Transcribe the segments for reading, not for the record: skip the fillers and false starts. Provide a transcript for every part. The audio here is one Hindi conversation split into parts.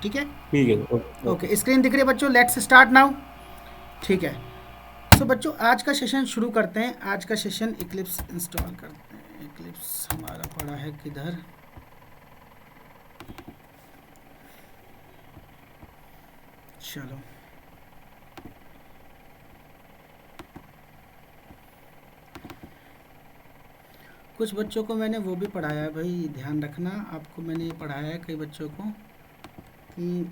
ठीक है। ठीक है। Okay okay. ओके, स्क्रीन दिख रही है बच्चों, लेट्स स्टार्ट नाउ। ठीक है। सो बच्चों आज का सेशन शुरू करते हैं। आज का सेशन इक्लिप्स इंस्टॉल करते हैं। इक्लिप्स हमारा पड़ा है किधर, चलो। कुछ बच्चों को मैंने वो भी पढ़ाया है भाई, ध्यान रखना, आपको मैंने ये पढ़ाया है कई बच्चों को कि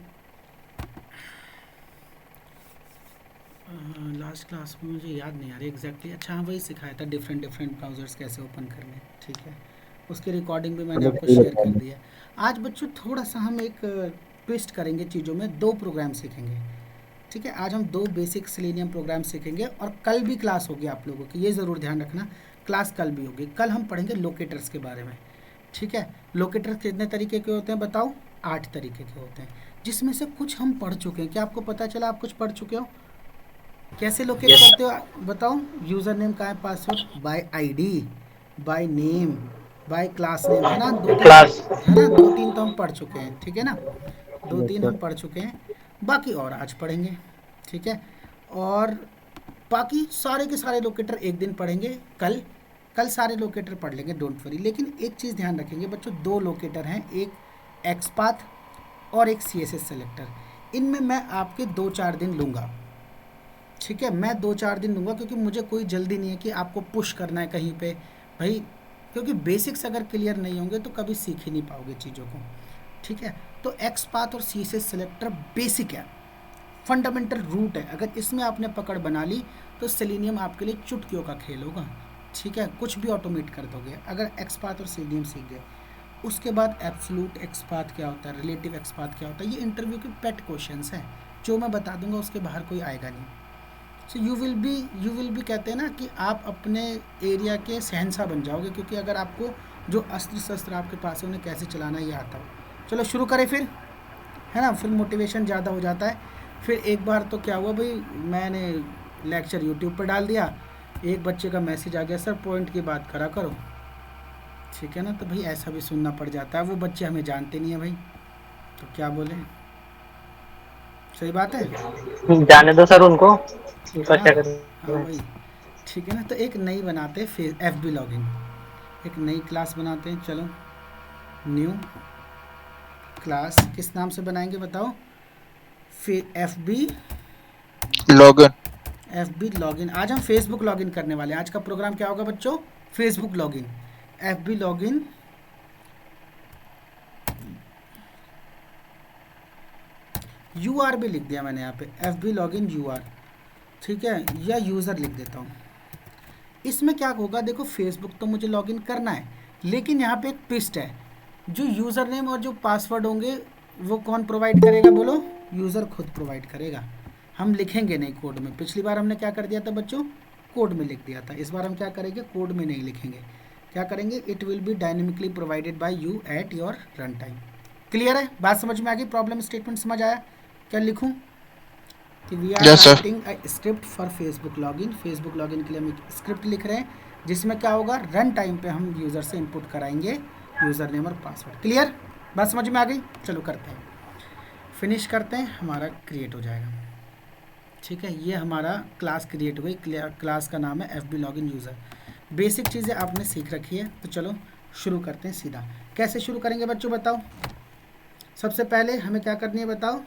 लास्ट क्लास में मुझे याद नहीं आ रही एग्जैक्टली। अच्छा हाँ, वही सिखाया था, डिफरेंट डिफरेंट ब्राउज़र्स कैसे ओपन करने हैं। ठीक है, उसकी रिकॉर्डिंग भी मैंने मतलब आपको सही शेयर बता कर रहे दी है। आज बच्चों थोड़ा सा हम एक ट्विस्ट करेंगे चीज़ों में, दो प्रोग्राम सीखेंगे। ठीक है, आज हम दो बेसिक सेलेनियम प्रोग्राम सीखेंगे और कल भी क्लास होगी आप लोगों की, ये ज़रूर ध्यान रखना, क्लास कल भी होगी। कल हम पढ़ेंगे लोकेटर्स के बारे में। ठीक है, लोकेटर्स कितने तरीके के होते हैं बताओ? 8 तरीके के होते हैं, जिसमें से कुछ हम पढ़ चुके हैं। क्या आपको पता चला आप कुछ पढ़ चुके हो? कैसे लोकेट यस। करते हो बताओ? यूज़र नेम का है, password by ID, by name, by class name, है ना? दो तीन, क्लास। है ना? दो तीन तो हम पढ़ चुके हैं, ठीक है ना? दो यस तीन सर। हम पढ़ चुके हैं, बाकी और आज पढ़ेंगे। ठीक है, और बाकी सारे के सारे लोकेटर एक दिन पढ़ेंगे कल। कल सारे लोकेटर पढ़ लेंगे, डोंट वरी। लेकिन एक चीज़ ध्यान रखेंगे बच्चों, दो लोकेटर हैं, एक एक्सपाथ और एक सी एस एस सेलेक्टर। इनमें मैं आपके 2-4 दिन लूँगा। ठीक है, मैं 2-4 दिन लूँगा, क्योंकि मुझे कोई जल्दी नहीं है कि आपको पुश करना है कहीं पे भाई, क्योंकि बेसिक्स अगर क्लियर नहीं होंगे तो कभी सीख ही नहीं पाओगे चीज़ों को। ठीक है, तो एक्स पाथ और सी से सेलेक्टर बेसिक है, फंडामेंटल रूट है। अगर इसमें आपने पकड़ बना ली तो सेलेनियम आपके लिए चुटकियों का खेल होगा। ठीक है, कुछ भी ऑटोमेट कर दोगे अगर एक्स पाथ और सेलेनियम सीख गए। उसके बाद एब्सोल्यूट एक्स पाथ क्या होता है, रिलेटिव एक्स पाथ क्या होता है, ये इंटरव्यू के पेट क्वेश्चंस हैं, जो मैं बता दूंगा, उसके बाहर कोई आएगा नहीं। सो यू विल बी कहते हैं ना कि आप अपने एरिया के शहंशाह बन जाओगे, क्योंकि अगर आपको जो अस्त्र शस्त्र आपके पास है उन्हें कैसे चलाना ये आता हो। चलो शुरू करें फिर, है ना? फिर मोटिवेशन ज़्यादा हो जाता है। फिर एक बार तो क्या हुआ भाई, मैंने लेक्चर यूट्यूब पर डाल दिया, एक बच्चे का मैसेज आ गया, सर पॉइंट की बात करा करो। ठीक है ना, तो भाई ऐसा भी सुनना पड़ जाता है, वो बच्चे हमें जानते नहीं है भाई, तो क्या बोले। सही बात है, जाने दो सर उनको, है उनका ना? क्या हाँ करना है। भाई, ठीक है ना, तो एक नई बनाते हैं फिर एफ बी लॉगिन, एक नई क्लास बनाते हैं। चलो, न्यू क्लास किस नाम से बनाएंगे बताओ? फिर F B, login. F B login. आज हम फेसबुक लॉगिन करने वाले हैं। आज का प्रोग्राम क्या होगा बच्चों? Facebook login, F B login. U R भी लिख दिया मैंने यहाँ पे, F B login U R. ठीक है, या यूज़र लिख देता हूँ। इसमें क्या होगा देखो, फेसबुक तो मुझे लॉगिन करना है, लेकिन यहाँ पे एक ट्विस्ट है, जो यूज़र नेम और जो पासवर्ड होंगे वो कौन प्रोवाइड करेगा बोलो? यूज़र खुद प्रोवाइड करेगा। हम लिखेंगे नहीं कोड में। पिछली बार हमने क्या कर दिया था बच्चों? कोड में लिख दिया था। इस बार हम क्या करेंगे? कोड में नहीं लिखेंगे। क्या करेंगे? It will be dynamically provided by you at your run time. Clear है? बात समझ में आ गई? प्रॉब्लम स्टेटमेंट समझ आया? क्या लिखूँ कि we are yes sir. Writing a script for Facebook login? Facebook login के लिए हम एक स्क्रिप्ट लिख रहे हैं, जिसमें क्या होगा, रन टाइम पे हम यूज़र से इनपुट कराएंगे यूज़र नेम और पासवर्ड। क्लियर? बात समझ में आ गई? चलो करते हैं, फिनिश करते हैं, हमारा क्रिएट हो जाएगा। ठीक है, ये हमारा क्लास क्रिएट हो गई। क्लास का नाम है F B login user. Basic चीज़ें आपने सीख रखी है, तो चलो शुरू करते हैं सीधा। कैसे शुरू करेंगे बच्चों बताओ? सबसे पहले हमें क्या करनी है बताओ?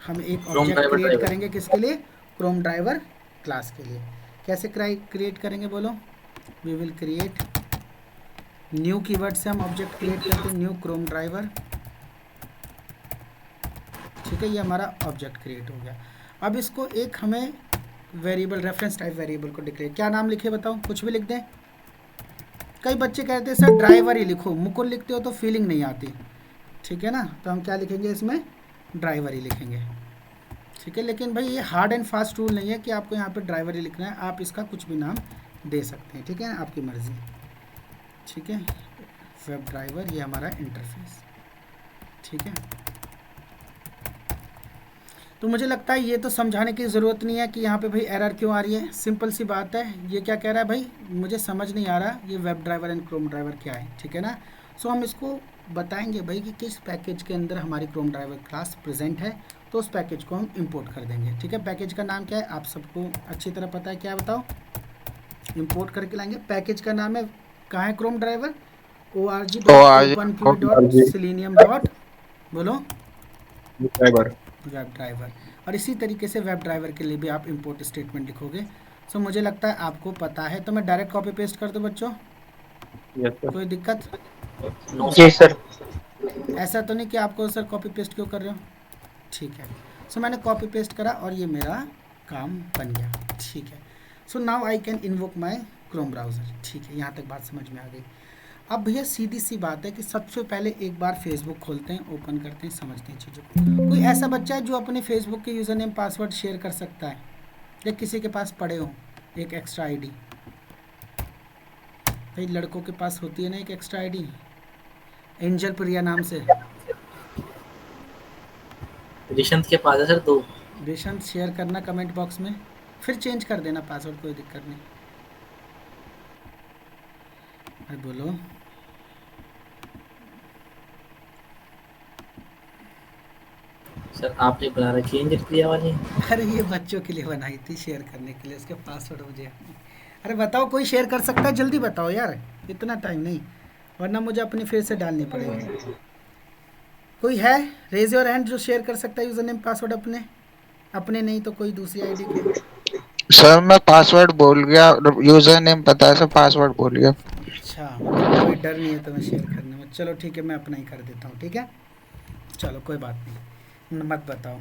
हम एक Chrome object driver create driver. करेंगे, किसके लिए? क्रोम ड्राइवर क्लास के लिए। कैसे क्रिएट करेंगे बोलो? We will create, new keyword से हम ऑब्जेक्ट क्रिएट करते हैं, न्यू क्रोम ड्राइवर। ठीक है, ये हमारा ऑब्जेक्ट क्रिएट हो गया। अब इसको एक हमें वेरिएबल, रेफरेंस टाइप वेरिएबल को डिक्लेयर, क्या नाम लिखे बताओ? कुछ भी लिख दें? कई बच्चे कहते हैं सर ड्राइवर ही लिखो, मुकुल लिखते हो तो फीलिंग नहीं आती। ठीक है ना, तो हम क्या लिखेंगे इसमें? ड्राइवर ही लिखेंगे। ठीक है, लेकिन भाई ये हार्ड एंड फास्ट रूल नहीं है कि आपको यहाँ पे ड्राइवर ही लिखना है, आप इसका कुछ भी नाम दे सकते हैं। ठीक है, आपकी मर्ज़ी। ठीक है, वेब ड्राइवर, ये हमारा इंटरफेस। ठीक है, तो मुझे लगता है ये तो समझाने की ज़रूरत नहीं है कि यहाँ पे भाई एरर क्यों आ रही है। सिंपल सी बात है, ये क्या कह रहा है भाई, मुझे समझ नहीं आ रहा ये web driver and Chrome driver क्या है। ठीक है ना, सो हम इसको बताएंगे भाई कि किस पैकेज के अंदर हमारी क्रोम ड्राइवर क्लास प्रेजेंट है, तो उस पैकेज को हम इंपोर्ट कर देंगे। ठीक है, पैकेज का नाम क्या है आप सबको अच्छी तरह पता है, क्या बताओ, इंपोर्ट करके लाएंगे। पैकेज का नाम है, कहाँ है क्रोम ड्राइवर, org.openqi.selenium. बोलो, ड्राइवर। Web driver. और इसी तरीके से वेब ड्राइवर के लिए भी आप इंपोर्ट स्टेटमेंट लिखोगे। सो मुझे लगता है आपको पता है, तो मैं डायरेक्ट कॉपी पेस्ट कर दूं बच्चों, यस सर। कोई दिक्कत? जी सर। ऐसा तो नहीं कि आपको सर कॉपी पेस्ट क्यों कर रहे हो? ठीक है, सो मैंने कॉपी पेस्ट करा और ये मेरा काम बन गया। ठीक है, so now I can invoke my Chrome browser. ठीक है, यहाँ तक बात समझ में आ गई। अब भैया सीधी सी बात है कि सबसे पहले एक बार फेसबुक खोलते हैं, ओपन करते हैं, समझते हैं चीज़ों को। कोई ऐसा बच्चा है जो अपने फेसबुक के यूज़र नेम पासवर्ड शेयर कर सकता है, या किसी के पास पड़े हो एक एक्स्ट्रा आईडी? भाई लड़कों के पास होती है ना एक एक्स्ट्रा आईडी, एंजल प्रिया नाम से। ऋषंत के पास है सर 2। रेशन शेयर करना कमेंट बॉक्स में, फिर चेंज कर देना पासवर्ड, कोई दिक्कत नहीं। अरे बोलो, सर आपने बना रखी है एंजल प्रिया वाली। अरे ये बच्चों के लिए बनाई थी शेयर करने के लिए, उसके पासवर्ड मुझे। अरे बताओ कोई शेयर कर सकता है, जल्दी बताओ यार, इतना टाइम नहीं, वरना मुझे अपनी फेस से डालनी पड़ेगी। कोई है रेज योर हैंड जो शेयर कर सकता है यूज़र नेम पासवर्ड अपने? अपने नहीं तो कोई दूसरी आईडी के। सर मैं पासवर्ड भूल गया, यूजर नेम पता है सर, पासवर्ड भूल गया। अच्छा, मतलब कोई डर नहीं है तुम्हें शेयर करने में। चलो ठीक है, मैं अपना ही कर देता हूँ। ठीक है, चलो कोई बात नहीं, मत बताओ,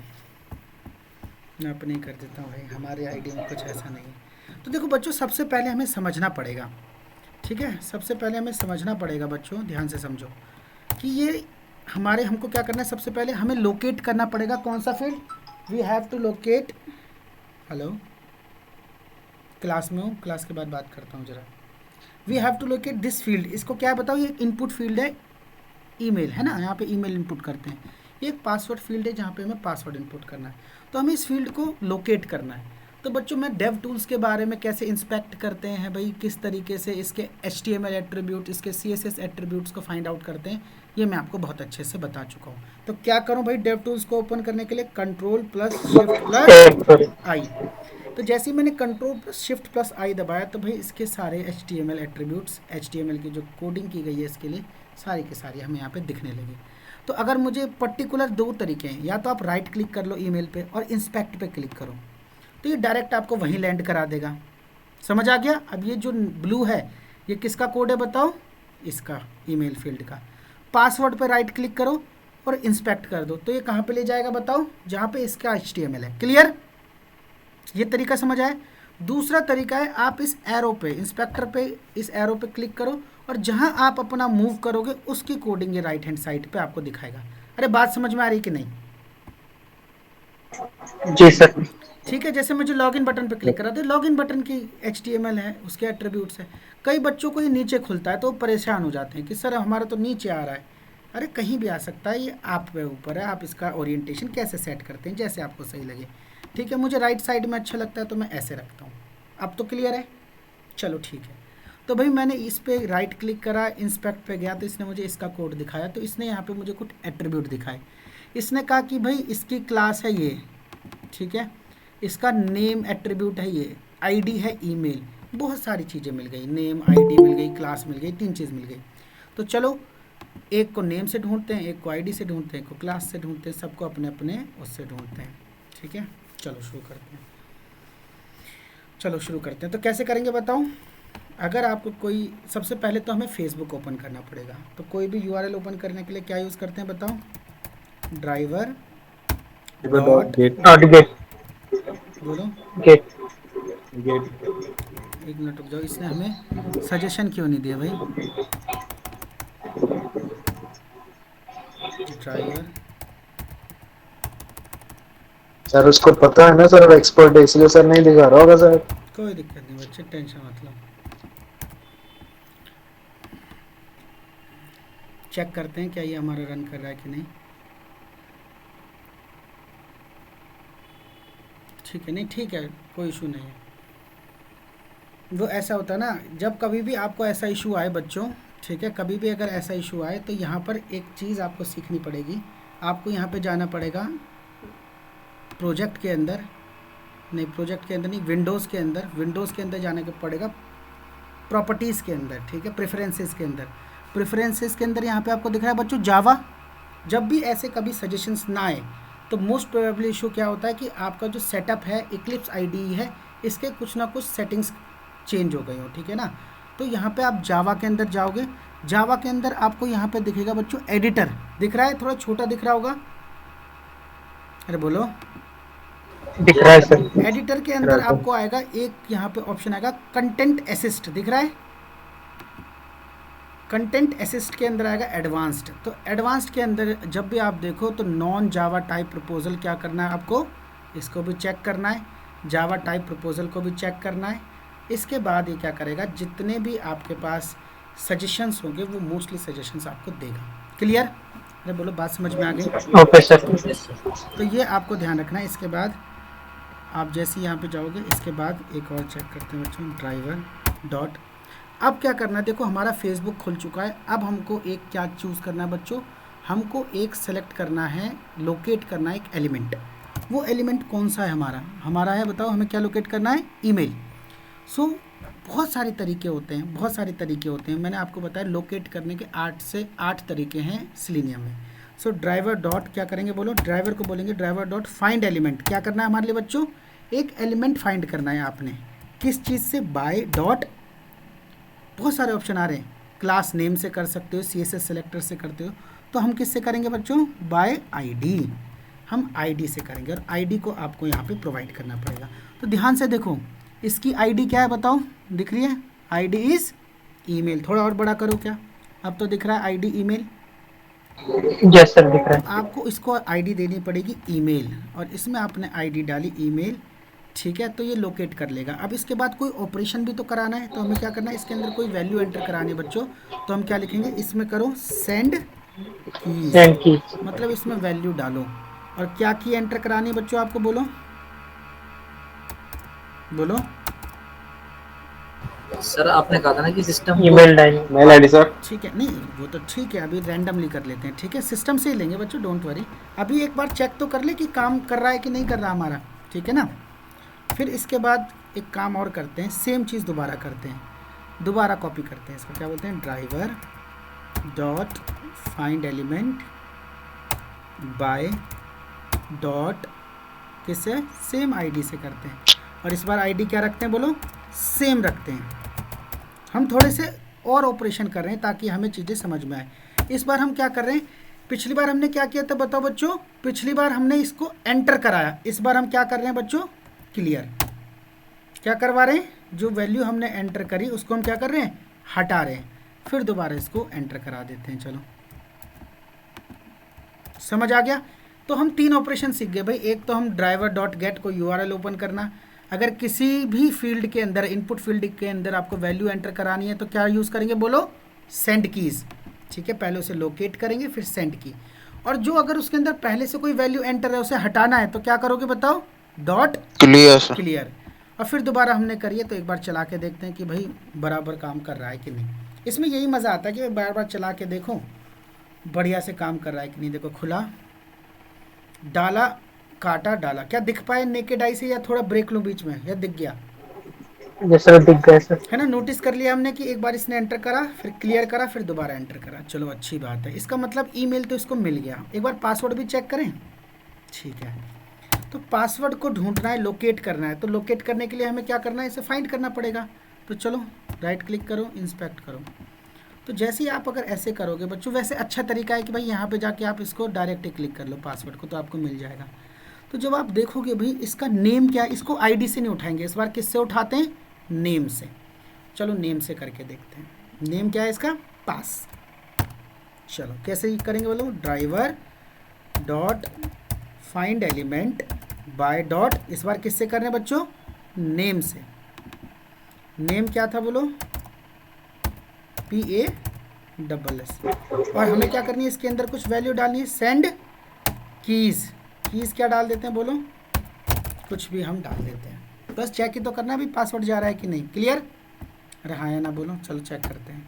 मैं अपने ही कर देता हूँ भाई, हमारे आईडी में कुछ ऐसा नहीं है। तो देखो बच्चों, सबसे पहले हमें समझना पड़ेगा, ठीक है, सबसे पहले हमें समझना पड़ेगा बच्चों, ध्यान से समझो कि ये हमारे, हमको क्या करना है, सबसे पहले हमें लोकेट करना पड़ेगा कौन सा field, we have to locate. Hello, class में हूँ, क्लास के बाद बात करता हूँ ज़रा। We have to locate this field, इसको क्या बताओ, ये इनपुट फील्ड है, ईमेल है ना, यहाँ पे ईमेल इनपुट करते हैं। ये एक पासवर्ड फील्ड है जहाँ पे हमें पासवर्ड इनपुट करना है, तो हमें इस फील्ड को लोकेट करना है। तो बच्चों मैं डेव टूल्स के बारे में कैसे इंस्पेक्ट करते हैं भाई, किस तरीके से इसके HTML एट्रीब्यूट, इसके CSS एट्रीब्यूट्स को फाइंड आउट करते हैं, ये मैं आपको बहुत अच्छे से बता चुका हूँ। तो क्या करूँ भाई, डेव टूल्स को ओपन करने के लिए Ctrl+Shift+I। तो जैसे ही मैंने Ctrl+Shift+I दबाया तो भाई इसके सारे HTML एट्रीब्यूट्स, HTML की जो कोडिंग की गई है इसके लिए, सारी के सारी हमें यहाँ पे दिखने लगी। तो अगर मुझे पर्टिकुलर 2 तरीके हैं, या तो आप राइट क्लिक कर लो ईमेल पे और इंस्पेक्ट पे क्लिक करो, तो ये डायरेक्ट आपको वहीं लैंड करा देगा। समझ आ गया? अब ये जो ब्लू है ये किसका कोड है बताओ, इसका ईमेल फील्ड का। पासवर्ड पे राइट क्लिक करो और इंस्पेक्ट कर दो, तो ये कहाँ पे ले जाएगा बताओ, जहाँ पे इसका HTML है। क्लियर? ये तरीका समझ आए? दूसरा तरीका है, आप इस एरो पे, इंस्पेक्टर पे, इस एरो पे क्लिक करो और जहाँ आप अपना मूव करोगे उसकी कोडिंग ये राइट हैंड साइड पे आपको दिखाएगा। अरे बात समझ में आ रही कि नहीं? जी सर। ठीक है, जैसे मुझे लॉगिन बटन पे क्लिक करा तो लॉगिन बटन की HTML है, उसके एट्रीब्यूट्स है। कई बच्चों को ये नीचे खुलता है तो वो परेशान हो जाते हैं कि सर हमारा तो नीचे आ रहा है। अरे कहीं भी आ सकता है, ये आप पे ऊपर है, आप इसका ओरिएंटेशन कैसे सेट करते हैं, जैसे आपको सही लगे। ठीक है, मुझे राइट साइड में अच्छा लगता है तो मैं ऐसे रखता हूँ। अब तो क्लियर है? चलो ठीक है, तो भाई मैंने इस पर राइट क्लिक करा, इंस्पेक्ट पे गया तो इसने मुझे इसका कोड दिखाया। तो इसने यहाँ पे मुझे कुछ एट्रीब्यूट दिखाए। इसने कहा कि भाई इसकी क्लास है ये, ठीक है, इसका नेम एट्रीब्यूट है ये, आईडी है ईमेल, बहुत सारी चीज़ें मिल गई, नेम, आईडी मिल गई, क्लास मिल गई, 3 चीज़ मिल गई। तो चलो एक को नेम से ढूंढते हैं, एक को आईडी से ढूंढते हैं, एक को क्लास से ढूंढते हैं, सबको अपने अपने उससे ढूंढते हैं। ठीक है, चलो शुरू करते हैं। चलो शुरू करते हैं। तो कैसे करेंगे बताओ? अगर आपको कोई, सबसे पहले तो हमें फेसबुक ओपन करना पड़ेगा। तो कोई भी URL ओपन करने के लिए क्या यूज़ करते हैं बताओ? Driver dot gate. बोलो, गेट। एक मिनट रुक जाओ, इसने हमें सजेशन क्यों नहीं दिया भाई? ड्राइवर, सर उसको पता है ना सर, एक्सपर्ट है, इसलिए सर नहीं दिखा रहा होगा सर। कोई दिक्कत नहीं बच्चे, टेंशन मत लो। चेक करते हैं क्या ये हमारा रन कर रहा है कि नहीं। ठीक है, नहीं ठीक है, कोई इशू नहीं है। वो ऐसा होता है ना, जब कभी भी आपको ऐसा इशू आए बच्चों ठीक है, कभी भी अगर ऐसा इशू आए तो यहाँ पर एक चीज़ आपको सीखनी पड़ेगी। आपको यहाँ पे जाना पड़ेगा प्रोजेक्ट के अंदर, नहीं प्रोजेक्ट के अंदर नहीं, विंडोज़ के अंदर जाने के पड़ेगा प्रॉपर्टीज़ के अंदर, ठीक है, प्रेफरेंसेस के अंदर यहाँ पे आपको दिख रहा है बच्चों जावा। जब भी ऐसे कभी सजेशंस ना आए तो मोस्ट प्रोबेबली इशू क्या होता है कि आपका जो सेटअप है इक्लिप्स IDE है, इसके कुछ ना कुछ सेटिंग्स चेंज हो गई हो, ठीक है ना। तो यहाँ पे आप जावा के अंदर जाओगे, जावा के अंदर आपको यहाँ पे दिखेगा बच्चों एडिटर, दिख रहा है, थोड़ा छोटा दिख रहा होगा, अरे बोलो, दिख रहा है सर। एडिटर के अंदर आपको आएगा एक यहाँ पे ऑप्शन आएगा कंटेंट असिस्ट, दिख रहा है, कंटेंट असिस्ट के अंदर आएगा एडवांस्ड। तो एडवांस्ड के अंदर जब भी आप देखो तो नॉन जावा टाइप प्रपोजल क्या करना है आपको, इसको भी चेक करना है, जावा टाइप प्रपोजल को भी चेक करना है। इसके बाद ये क्या करेगा, जितने भी आपके पास सजेशंस होंगे वो मोस्टली सजेशंस आपको देगा। क्लियर, अरे बोलो बात समझ में आ गई। Okay sir. Yes sir. तो ये आपको ध्यान रखना है। इसके बाद आप जैसे ही यहाँ पे जाओगे, इसके बाद एक और चेक करते हैं बच्चों, ड्राइवर डॉट। अब क्या करना है, देखो हमारा फेसबुक खुल चुका है। अब हमको एक क्या चूज़ करना है बच्चों, हमको एक सेलेक्ट करना है, लोकेट करना है एक एलिमेंट। वो एलिमेंट कौन सा है हमारा है, बताओ हमें क्या लोकेट करना है, ईमेल। सो बहुत सारे तरीके होते हैं, मैंने आपको बताया लोकेट करने के 8 से 8 तरीके हैं सेलेनियम में। सो ड्राइवर डॉट क्या करेंगे बोलो, ड्राइवर को बोलेंगे ड्राइवर डॉट फाइंड एलिमेंट। क्या करना है हमारे लिए बच्चों, एक एलिमेंट फाइंड करना है आपने, किस चीज़ से, बाय डॉट, बहुत सारे ऑप्शन आ रहे हैं, क्लास नेम से कर सकते हो, CSS सेलेक्टर से करते हो, तो हम किससे करेंगे बच्चों, बाय ID, हम ID से करेंगे और ID को आपको यहाँ पे प्रोवाइड करना पड़ेगा। तो ध्यान से देखो, इसकी ID क्या है बताओ, दिख रही है, ID इज़ ईमेल। थोड़ा और बड़ा करो, क्या अब तो दिख रहा है ID ईमेल, यस सर दिख रहा है। आपको इसको ID देनी पड़ेगी ईमेल, और इसमें आपने ID डाली ईमेल, ठीक है, तो ये लोकेट कर लेगा। अब इसके बाद कोई ऑपरेशन भी तो कराना है, तो हमें क्या करना है, इसके अंदर कोई वैल्यू एंटर करानी है बच्चों, तो हम क्या लिखेंगे, इसमें करो सेंड की, मतलब इसमें वैल्यू डालो। और क्या की एंटर करानी है बच्चों आपको, बोलो बोलो। सर आपने कहा था ना कि सिस्टम ईमेल आईडी सर। ठीक है, नहीं वो तो ठीक है, अभी रैंडमली कर लेते हैं, ठीक है, सिस्टम से ही लेंगे बच्चों, डोंट वरी। अभी एक बार चेक तो कर ले कि काम कर रहा है कि नहीं कर रहा हमारा, ठीक है ना। फिर इसके बाद एक काम और करते हैं, सेम चीज़ दोबारा करते हैं, दोबारा कॉपी करते हैं, इसको क्या बोलते हैं, driver dot find element by dot, किससे, सेम ID से करते हैं। और इस बार ID क्या रखते हैं बोलो, सेम रखते हैं। हम थोड़े से और ऑपरेशन कर रहे हैं ताकि हमें चीज़ें समझ में आए। इस बार हम क्या कर रहे हैं, पिछली बार हमने क्या किया था बताओ बच्चों, पिछली बार हमने इसको एंटर कराया, इस बार हम क्या कर रहे हैं बच्चों, क्लियर। क्या करवा रहे हैं, जो वैल्यू हमने एंटर करी उसको हम क्या कर रहे हैं, हटा रहे हैं, फिर दोबारा इसको एंटर करा देते हैं। चलो समझ आ गया। तो हम 3 ऑपरेशन सीख गए भाई। एक तो हम ड्राइवर डॉट गेट को URL ओपन करना, अगर किसी भी फील्ड के अंदर, इनपुट फील्ड के अंदर आपको वैल्यू एंटर करानी है तो क्या यूज़ करेंगे बोलो, सेंड कीज़, ठीक है, पहले उसे लोकेट करेंगे फिर सेंड की। और जो अगर उसके अंदर पहले से कोई वैल्यू एंटर है उसे हटाना है तो क्या करोगे बताओ, डॉट क्लियर। और फिर दोबारा हमने करिए, तो एक बार चला के देखते हैं कि भाई बराबर काम कर रहा है कि नहीं। इसमें यही मज़ा आता है कि बार बार चला के देखो बढ़िया से काम कर रहा है कि नहीं। देखो खुला, डाला, काटा, डाला, क्या दिख पाए नेकेड आई से, या थोड़ा ब्रेक लूँ बीच में, या दिख गया, यस सर दिख गया सर। है ना। नोटिस कर लिया हमने कि एक बार इसने एंटर करा, फिर क्लियर करा, फिर दोबारा एंटर करा। चलो अच्छी बात है, इसका मतलब ईमेल तो इसको मिल गया। एक बार पासवर्ड भी चेक करें, ठीक है। तो पासवर्ड को ढूंढना है, लोकेट करना है, तो लोकेट करने के लिए हमें क्या करना है, इसे फाइंड करना पड़ेगा। तो चलो राइट क्लिक करो, इंस्पेक्ट करो। तो जैसे ही आप अगर ऐसे करोगे बच्चों, वैसे अच्छा तरीका है कि भाई यहाँ पे जाके आप इसको डायरेक्ट ही क्लिक कर लो पासवर्ड को, तो आपको मिल जाएगा। तो जब आप देखोगे भाई इसका नेम क्या है, इसको ID से नहीं उठाएंगे, इस बार किससे उठाते हैं, नेम से। चलो नेम से करके देखते हैं, नेम क्या है इसका, पास। चलो कैसे करेंगे बोलो, driver dot find element by dot, इस बार किससे कर रहे हैं बच्चों, नेम से। नेम क्या था बोलो, PASS। और हमें क्या करनी है, इसके अंदर कुछ वैल्यू डालनी है, सेंड कीज़। कीज़ क्या डाल देते हैं बोलो, कुछ भी हम डाल देते हैं, बस चेक ही तो करना है भी पासवर्ड जा रहा है कि नहीं। क्लियर रहा है ना, बोलो। चलो चेक करते हैं,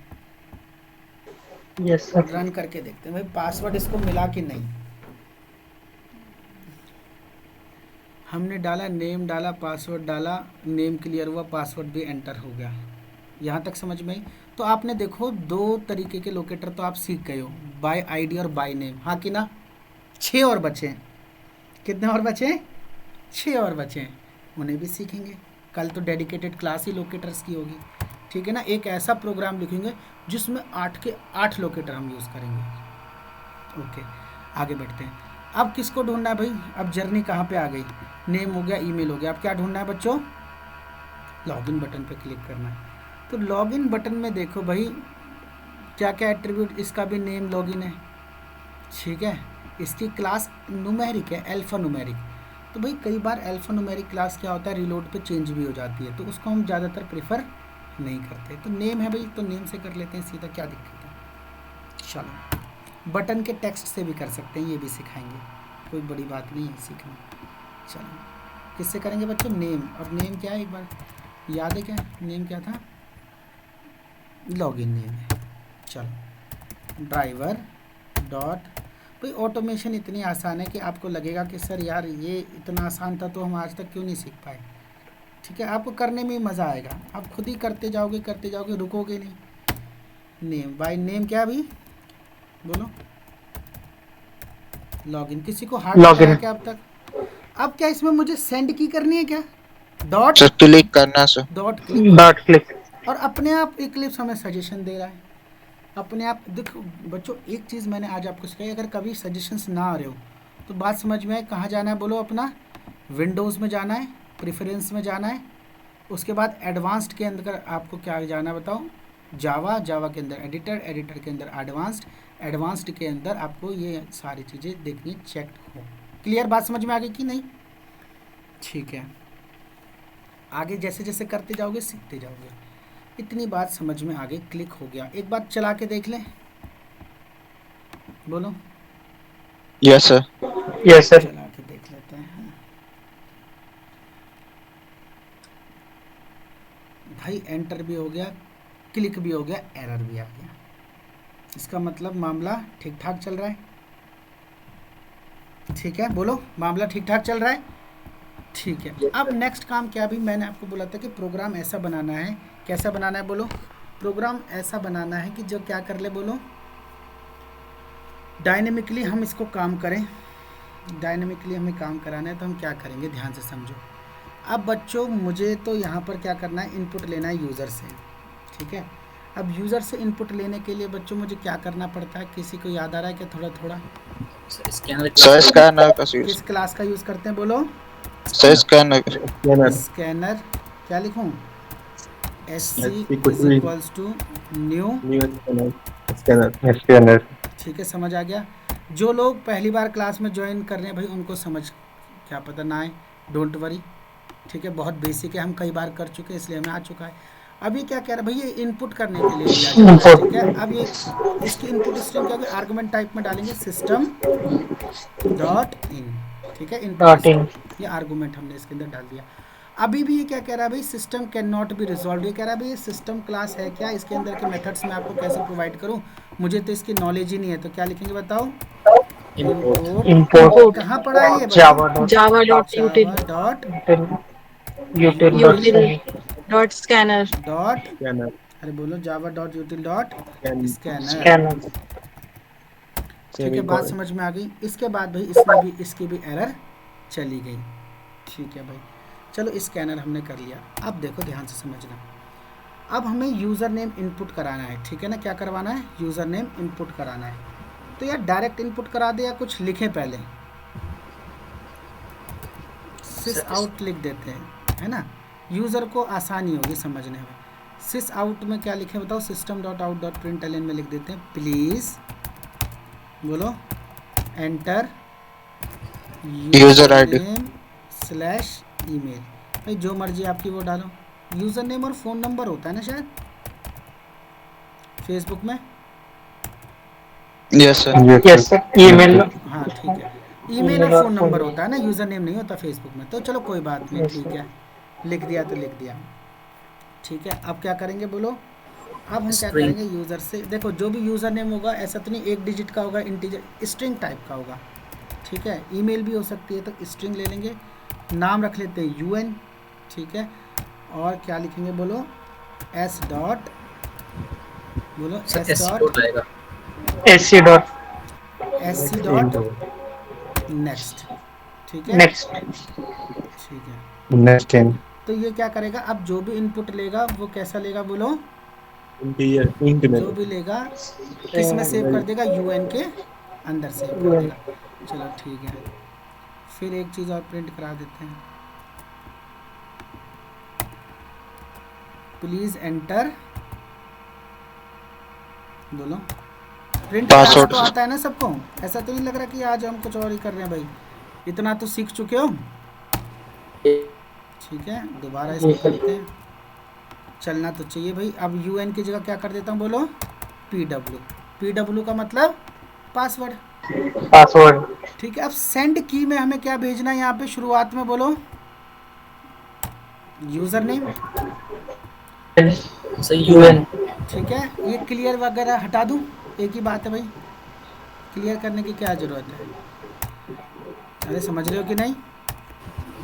यस सर। रन करके देखते हैं भाई पासवर्ड इसको मिला कि नहीं। हमने डाला, नेम डाला, पासवर्ड डाला, नेम क्लियर हुआ, पासवर्ड भी एंटर हो गया। यहाँ तक समझ में आई। तो आपने देखो 2 तरीके के लोकेटर तो आप सीख गए हो, बाय आईडी और बाय नेम, हाँ कि ना। 6 और बचे हैं। कितने और बचे हैं? 6 और बचे हैं, उन्हें भी सीखेंगे। कल तो डेडिकेटेड क्लास ही लोकेटर्स की होगी, ठीक है ना। एक ऐसा प्रोग्राम लिखेंगे जिसमें 8 के 8 लोकेटर हम यूज़ करेंगे। ओके, आगे बढ़ते हैं। अब किसको ढूंढना है भाई? अब जर्नी कहाँ पे आ गई? नेम हो गया, ईमेल हो गया। अब क्या ढूंढना है बच्चों? लॉगिन बटन पे क्लिक करना है। तो लॉगिन बटन में देखो भाई क्या क्या एट्रीब्यूट, इसका भी नेम लॉगिन है, ठीक है। इसकी क्लास न्यूमेरिक है, अल्फा न्यूमेरिक। तो भाई कई बार अल्फा न्यूमेरिक क्लास क्या होता है, रिलोड पे चेंज भी हो जाती है, तो उसको हम ज़्यादातर प्रेफर नहीं करते। तो नेम है भाई, तो नेम से कर लेते हैं सीधा, क्या दिक्कत है। चलो, बटन के टेक्स्ट से भी कर सकते हैं, ये भी सिखाएंगे, कोई बड़ी बात नहीं है सीखना। चलो, किससे करेंगे बच्चों? नेम। और नेम क्या है एक बार याद है क्या? नेम क्या था? लॉगिन नेम है। चलो, ड्राइवर डॉट, भाई ऑटोमेशन इतनी आसान है कि आपको लगेगा कि सर यार ये इतना आसान था तो हम आज तक क्यों नहीं सीख पाए, ठीक है। आपको करने में ही मज़ा आएगा, आप खुद ही करते जाओगे, रुकोगे नहीं। नेम बाय नेम क्या भी बोलो? लॉगिन। किसी को हार्ड Login. है क्या अब तक? अब क्या इसमें मुझे सेंड की करनी है क्या? डॉट सर क्लिक करना sir. Dot click, dot click. और अपने आप इक्लिप्स हमें सजेशन दे रहा है अपने आप। देखो बच्चों, एक चीज़ मैंने आज आपको सिखाई, अगर कभी सजेशंस ना आ रहे हो तो बात समझ में आए, कहाँ जाना है बोलो? अपना विंडोज़ में जाना है, प्रेफरेंस में जाना है, उसके बाद एडवांस्ड के अंदर आपको क्या जाना है बताओ? जावा के अंदर एडिटर के अंदर एडवांस्ड के अंदर आपको ये सारी चीज़ें देखनी, चेक हो। क्लियर बात समझ में आ गई कि नहीं? ठीक है, आगे जैसे जैसे करते जाओगे सीखते जाओगे। इतनी बात समझ में आ गई, क्लिक हो गया। एक बार चला के देख लें, बोलो। Yes sir. Yes sir. चला के देख लेते हैं भाई। एंटर भी हो गया, क्लिक भी हो गया, एरर भी आ गया। इसका मतलब मामला ठीक ठाक चल रहा है, ठीक है। बोलो, मामला ठीक ठाक चल रहा है, ठीक है। अब नेक्स्ट काम क्या? भी मैंने आपको बोला था कि प्रोग्राम ऐसा बनाना है, कैसा बनाना है बोलो? प्रोग्राम ऐसा बनाना है कि जो क्या कर ले बोलो? डायनेमिकली हम इसको काम करें। डायनेमिकली हमें काम कराना है तो हम क्या करेंगे, ध्यान से समझो। अब बच्चों मुझे तो यहाँ पर क्या करना है, इनपुट लेना है यूज़र से, ठीक है। अब यूज़र से इनपुट लेने के लिए बच्चों मुझे क्या करना पड़ता है? किसी को याद आ रहा है क्या? थोड़ा थोड़ा। सर स्कैनर का यूज। किस क्लास का यूज़ करते हैं बोलो? Sir scanner. स्कैनर। क्या लिखूँ? SC कुछ इज भी। Equals to new, scanner. ठीक है, समझ आ गया। जो लोग पहली बार क्लास में ज्वाइन कर रहे हैं भाई, उनको समझ क्या पता ना आए, डोंट वरी, ठीक है। बहुत बेसिक है, हम कई बार कर चुके हैं इसलिए हमें आ चुका है। अब ये क्या कह रहा है भाई? ये इनपुट करने के लिए दिया जा रहा है, ठीक है। अब ये इसकी इनपुट स्ट्रीम क्या होगी? आर्गुमेंट टाइप में डालेंगे सिस्टम डॉट इन, ठीक है। Input dot in. ये आर्गुमेंट हमने इसके अंदर डाल दिया। अभी भी ये क्या कह रहा है भाई? System can not be resolve. ये कह रहा है भाई ये सिस्टम क्लास है क्या? इसके अंदर के मेथड्स मैं आपको कैसे प्रोवाइड करूं? मुझे तो इसकी नॉलेज ही नहीं है। तो क्या लिखेंगे बताओ? इंपोर्ट कहाँ पढ़ा है ये जावा बताओ? Java dot यूटिल dot यूटिल यूटिल dot scanner dot, अरे बोलो, Java dot यूटिल dot scanner, scanner. ठीक है। बात समझ में आ गई। इसके बाद भाई इसमें भी इसकी भी एरर चली गई, ठीक है भाई। चलो स्कैनर हमने कर लिया। अब देखो ध्यान से समझना, अब हमें यूज़र नेम इनपुट कराना है, ठीक है ना। क्या करवाना है? यूज़र नेम इनपुट कराना है। तो यार डायरेक्ट इनपुट करा दे या कुछ लिखें पहले? सिस आउट लिख देते हैं, है ना। यूज़र को आसानी होगी समझने में। सिस आउट में क्या लिखें बताओ? System dot out dot println में लिख देते हैं प्लीज़ बोलो enter user ID slash email. भाई जो मर्जी आपकी वो डालो। यूज़र नेम और फ़ोन नंबर होता है ना शायद फेसबुक में। Yes sir. Yes sir. Email. हाँ ठीक है, ईमेल और फ़ोन नंबर होता है ना, यूज़र नेम नहीं होता फेसबुक में। तो चलो कोई बात नहीं, ठीक है, लिख दिया तो लिख दिया, ठीक है। अब क्या करेंगे बोलो? अब हम क्या String. करेंगे यूज़र से, देखो जो भी यूज़र नेम होगा ऐसा तो नहीं एक डिजिट का होगा, इंटीजर स्ट्रिंग टाइप का होगा, ठीक है। ईमेल भी हो सकती है तो स्ट्रिंग ले लेंगे। नाम रख लेते हैं UN, ठीक है। और क्या लिखेंगे बोलो, एस डॉट, बोलो sir S SC dot dot आएगा। SC dot SC dot next, ठीक है, नेक्स्ट। ठीक है। नेक्स्ट इन तो ये क्या करेगा, अब जो भी इनपुट लेगा वो कैसा लेगा बोलो, इंट में जो भी लेगा किस में सेव कर देगा, UN के अंदर सेव कर देगा। चलो ठीक है, फिर एक चीज़ और प्रिंट करा देते हैं, प्लीज़ एंटर, बोलो प्रिंट Password. तो आता है ना सबको, ऐसा तो नहीं लग रहा कि आज हम कुछ और ही कर रहे हैं भाई, इतना तो सीख चुके हो, ठीक है। दोबारा इसको करते हैं, चलना तो चाहिए भाई। अब UN की जगह क्या कर देता हूँ बोलो, PW का मतलब पासवर्ड, पासवर्ड। ठीक है। अब सेंड की में हमें क्या भेजना है यहाँ पे शुरुआत में बोलो, यूज़र नेम, सही UN। ठीक है। ये क्लियर वगैरह हटा दूँ, एक ही बात है भाई, क्लियर करने की क्या ज़रूरत है, अरे समझ रहे हो कि नहीं।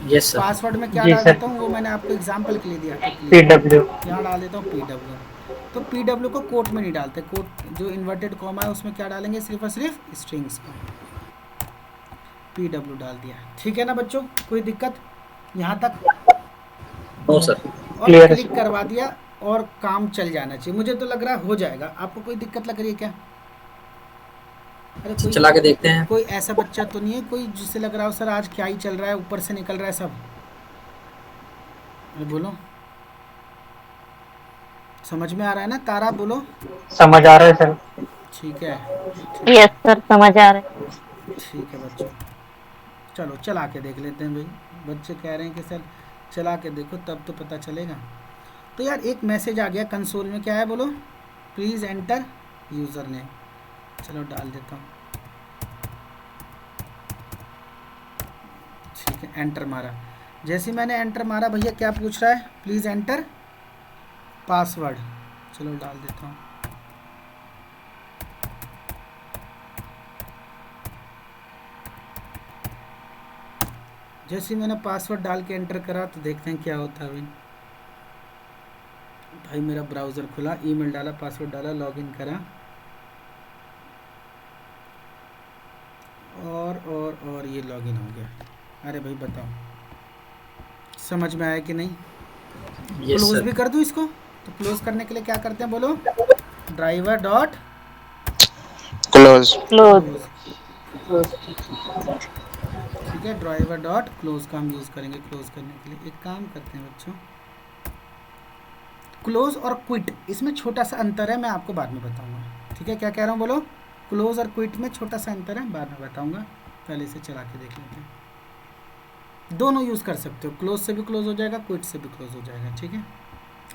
Yes sir. पासवर्ड में क्या जी डाल सर। देता हूँ वो मैंने आपको एग्जांपल के लिए दिया था, क्लियर, PW। यहाँ डाल देता हूँ PW। तो PW को कोट में नहीं डालते, कोट जो इन्वर्टेड कॉमा है उसमें क्या डालेंगे, सिर्फ और सिर्फ स्ट्रिंग्स का PW डाल दिया, ठीक है ना बच्चों, कोई दिक्कत यहाँ तक, नो सर। और Clear है। क्लिक करवा दिया और काम चल जाना चाहिए, मुझे तो लग रहा है हो जाएगा। आपको कोई दिक्कत लग रही है क्या, अरे कोई चला के देखते हैं। कोई ऐसा बच्चा तो नहीं है कोई जिससे लग रहा हो सर आज क्या ही चल रहा है, ऊपर से निकल रहा है सब, अरे बोलो, समझ में आ रहा है ना तारा, बोलो, समझ आ रहा है सर। ठीक है, यस सर, समझ आ रहा है। ठीक है बच्चों, चलो चला के देख लेते हैं भाई, बच्चे कह रहे हैं कि सर चला के देखो तब तो पता चलेगा। तो यार एक मैसेज आ गया कंसोल में, क्या है बोलो, प्लीज़ एंटर यूज़र नेम, चलो डाल देता हूँ, ठीक है। एंटर मारा, जैसे ही मैंने एंटर मारा भैया क्या पूछ रहा है, प्लीज़ एंटर पासवर्ड, चलो डाल देता हूँ, जैसे ही मैंने पासवर्ड डाल के एंटर करा तो देखते हैं क्या होता है भाई। भाई मेरा ब्राउज़र खुला, ईमेल डाला, पासवर्ड डाला, लॉगिन करा, और ये लॉगिन हो गया। अरे भाई बताओ समझ में आया कि नहीं, यस क्लोज सर। भी कर दूँ इसको, तो क्लोज करने के लिए क्या करते हैं बोलो, ड्राइवर डॉट Close. क्लोज। ठीक है, ड्राइवर डॉट क्लोज का हम यूज़ करेंगे क्लोज करने के लिए। एक काम करते हैं बच्चों, क्लोज और क्विट इसमें छोटा सा अंतर है, मैं आपको बाद में बताऊंगा, ठीक है। क्या कह रहा हूँ बोलो, क्लोज और क्विट में छोटा सा अंतर है, बाद में बताऊंगा, पहले से चला के देख लेते हैं। दोनों यूज़ कर सकते हो, क्लोज से भी क्लोज हो जाएगा, क्विट से भी क्लोज हो जाएगा, ठीक है।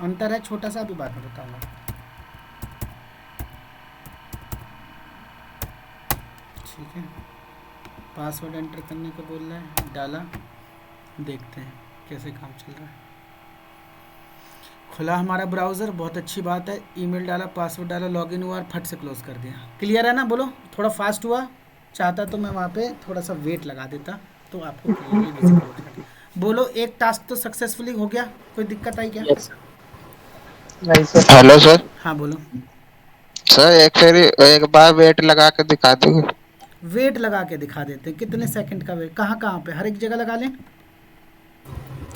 अंतर है छोटा सा, अभी बाद में बताऊंगा, ठीक है। पासवर्ड एंटर करने को बोल रहा है, डाला, देखते हैं कैसे काम चल रहा है। खुला हमारा ब्राउज़र, बहुत अच्छी बात है, ईमेल डाला, पासवर्ड डाला, लॉगिन हुआ और फट से क्लोज कर दिया। क्लियर है ना, बोलो, थोड़ा फास्ट हुआ, चाहता तो मैं वहाँ पे थोड़ा सा वेट लगा देता तो आपको क्लियरली विजिबल हो जाता। बोलो एक टास्क तो सक्सेसफुली हो गया, कोई दिक्कत आई क्या, यस सर। नहीं सर। Hello sir. हाँ बोलो। सर एक बार वेट लगा के दिखा दोगे? वेट लगा के दिखा देते हैं, कितने सेकंड का वेट, कहाँ कहाँ पे, हर एक जगह लगा लें,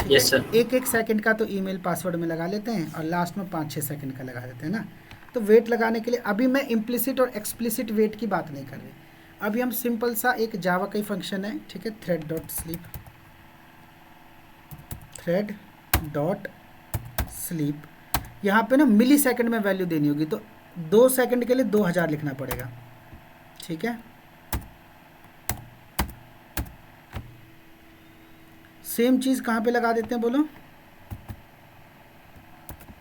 यस सर। एक एक सेकंड का तो ईमेल पासवर्ड में लगा लेते हैं और लास्ट में 5-6 सेकंड का लगा देते हैं ना। तो वेट लगाने के लिए अभी मैं इम्प्लिसिट और एक्सप्लिसिट वेट की बात नहीं कर रही, अभी हम सिंपल सा एक जावा का ही फंक्शन है, ठीक है, थ्रेड डॉट स्लीप, यहाँ पे ना मिली सेकेंड में वैल्यू देनी होगी, तो 2 सेकंड के लिए 2000 लिखना पड़ेगा, ठीक है। सेम चीज़ कहाँ पे लगा देते हैं बोलो,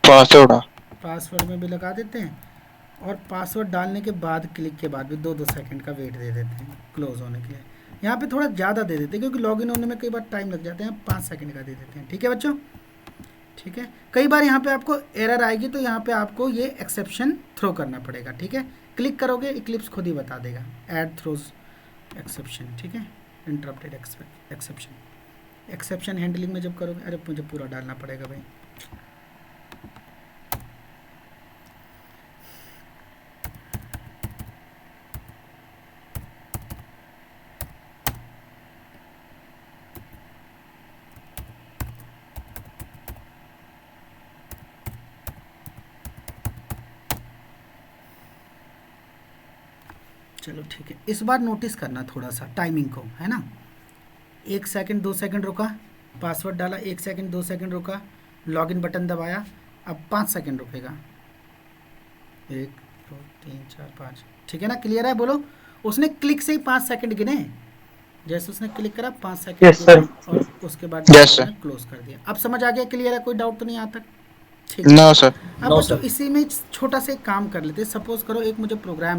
पासवर्ड में भी लगा देते हैं, और पासवर्ड डालने के बाद क्लिक के बाद भी 2-2 सेकंड का वेट दे देते हैं क्लोज होने के लिए। यहाँ पे थोड़ा ज़्यादा दे देते हैं क्योंकि लॉगिन होने में कई बार टाइम लग जाते हैं, 5 सेकंड का दे देते हैं, ठीक है बच्चों। ठीक है। कई बार यहाँ पे आपको एरर आएगी तो यहाँ पे आपको ये एक्सेप्शन थ्रो करना पड़ेगा, ठीक है। क्लिक करोगे इक्लिप्स खुद ही बता देगा ऐड थ्रोज एक्सेप्शन, ठीक है। इंटरप्टेड एक्सेप्शन, एक्सेप्शन हैंडलिंग में जब करोगे, अरे मुझे पूरा डालना पड़ेगा भाई, चलो ठीक है। इस बार नोटिस करना थोड़ा सा टाइमिंग को, है ना। 1 सेकंड 2 सेकंड रुका, पासवर्ड डाला, 1 सेकंड 2 सेकंड रुका, लॉगिन बटन दबाया, अब 5 सेकंड रुकेगा, 1 2 3 4 5, ठीक है ना। क्लियर है, बोलो। उसने क्लिक से ही 5 सेकंड गिने, जैसे उसने क्लिक करा 5 सेकंड Yes, sir. और उसके बाद Yes, sir. क्लोज कर दिया। अब समझ आ गया, क्लियर है, कोई डाउट तो नहीं आता? ठीक नो सर। अब No, बच्चों sir. इसी में छोटा सा एक काम कर लेते हैं। सपोज करो एक मुझे प्रोग्राम